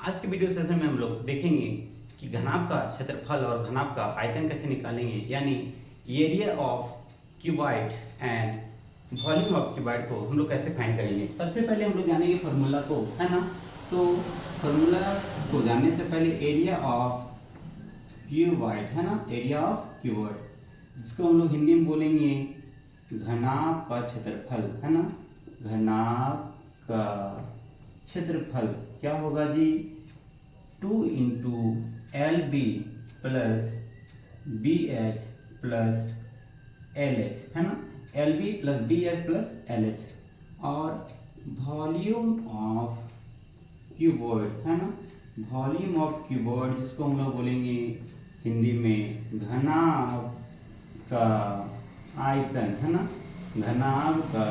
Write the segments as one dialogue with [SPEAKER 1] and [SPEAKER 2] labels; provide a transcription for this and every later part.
[SPEAKER 1] आज के video session में हम लोग देखेंगे कि घनाभ का क्षेत्रफल और घनाभ का आयतन कैसे निकालेंगे, यानी area of cuboid and volume of cuboid को हम लोग कैसे फाइंड करेंगे। सबसे पहले हम लोग जानेंगे फार्मूला को, है ना। तो फार्मूला को जानने से पहले एरिया ऑफ क्यूबॉइड, है ना, एरिया ऑफ क्यूबॉइड, जिसको हम लोग हिंदी में बोलेंगे घनाभ का क्षेत्रफल, है ना। घनाभ का क्षेत्रफल क्या होगा जी, 2 into L B plus B H plus L H, है ना। L B plus B H plus L H, और वॉल्यूम ऑफ क्यूबॉइड, है ना। वॉल्यूम ऑफ क्यूबॉइड जिसको हम लोग बोलेंगे हिंदी में घनाभ का आयतन, है ना। घनाभ का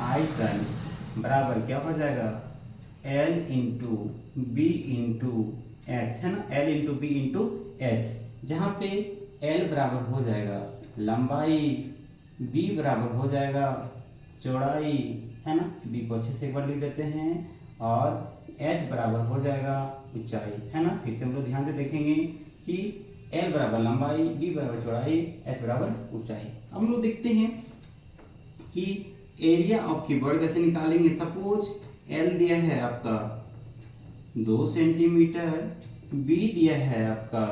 [SPEAKER 1] आयतन बराबर क्या हो जाएगा, L into B into H, है ना। L into B into H, जहाँ पे L बराबर हो जाएगा लंबाई, B बराबर हो जाएगा चौड़ाई, है ना। B को अच्छे से एक बार लिख देते हैं, और H बराबर हो जाएगा ऊंचाई, है ना। फिर से हम लोग ध्यान से देखेंगे कि L बराबर लंबाई, B बराबर चौड़ाई, H बराबर ऊंचाई। अब हम लोग देखते हैं कि एरिया ऑफ क्यूबॉइड कैसे निकालेंगे। सपोज L दिया है आपका 2 सेंटीमीटर, B दिया है आपका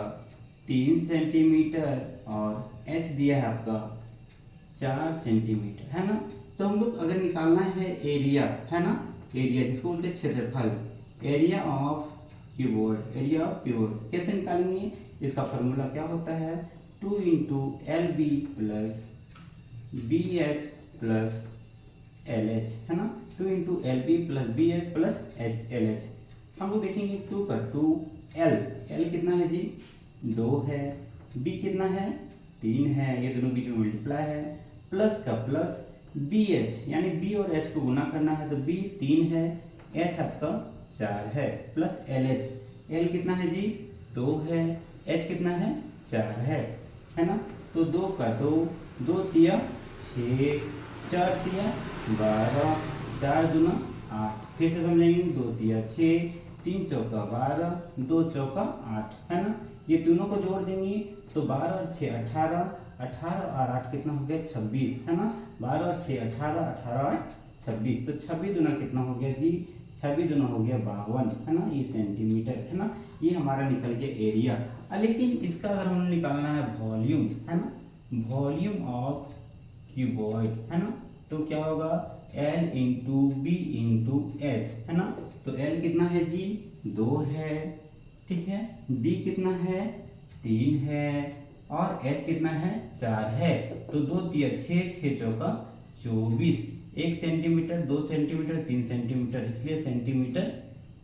[SPEAKER 1] 3 सेंटीमीटर, और H दिया है आपका 4 सेंटीमीटर, है ना। तो हम लोग अगर निकालना है एरिया, है ना, एरिया जिसको बोलते हैं क्षेत्रफल, area of cuboid, area of cuboid कैसे निकालेंगे। इसका फॉर्मूला क्या होता है, 2 into L B plus B H plus L H, है ना। 2 into L B plus B H plus L H. हम लोग देखेंगे 2 का 2, एल कितना है जी, 2 है, बी कितना है, 3 है, ये दोनों बीच में मल्टीप्लाई है, प्लस का प्लस बी एच, यानी बी और एच को गुना करना है, तो बी 3 है, एच आपका 4 है, प्लस एल एच, एल कितना है जी, 2 है, एच कितना है, 4 है ना। तो 2 का 2, 2 तिया 6, 4 तिया 12, 4 दूना 8, फिर से समझेंगे, 2 तिया 6, 3 चौका 12, 2 चौका 8, है ना। ये दोनों को जोड़ देंगे तो 12 और 6 18, 18 और 8 कितना हो गया 26, है ना। 12 और 6 18, 18 और 26, तो 26 दूना कितना हो गया जी, 26 दूना हो गया 52, है ना। ये सेंटीमीटर, है ना। ये हमारा निकल गया एरिया। लेकिन इसका अगर हमें निकालना है वॉल्यूम, है ना, वॉल्यूम ऑफ क्यूबॉइड, है ना, तो क्या होगा, L into B into H, है ना। तो L कितना है जी, 2 है, ठीक है, B कितना है, 3 है, और H कितना है, 4 है। तो 2 तिया 6, 6 चौका 24, 1 सेंटीमीटर, 2 सेंटीमीटर, 3 सेंटीमीटर, इसलिए सेंटीमीटर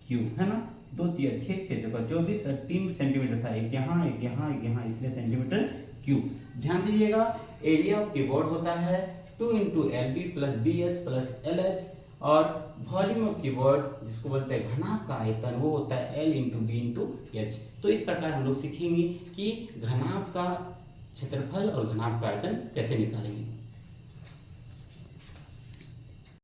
[SPEAKER 1] क्यूब, है ना। 2 तिया 6, 6 चौका 24, और 3 सेंटीमीटर था, एक यहाँ एक यहाँ एक यहाँ, इसलिए सेंटीमीटर क्यूब। ध्यान दीजिएगा, एरिया ऑफ कीबोर्ड होता है 2 into L B plus B H plus L H, और वॉल्यूम ऑफ कीबोर्ड जिसको बोलते हैं घनाभ का आयतन, वो होता है L into B into H. तो इस प्रकार हम लोग सीखेंगे कि घनाभ का क्षेत्रफल और घनाभ का आयतन कैसे निकालेंगे।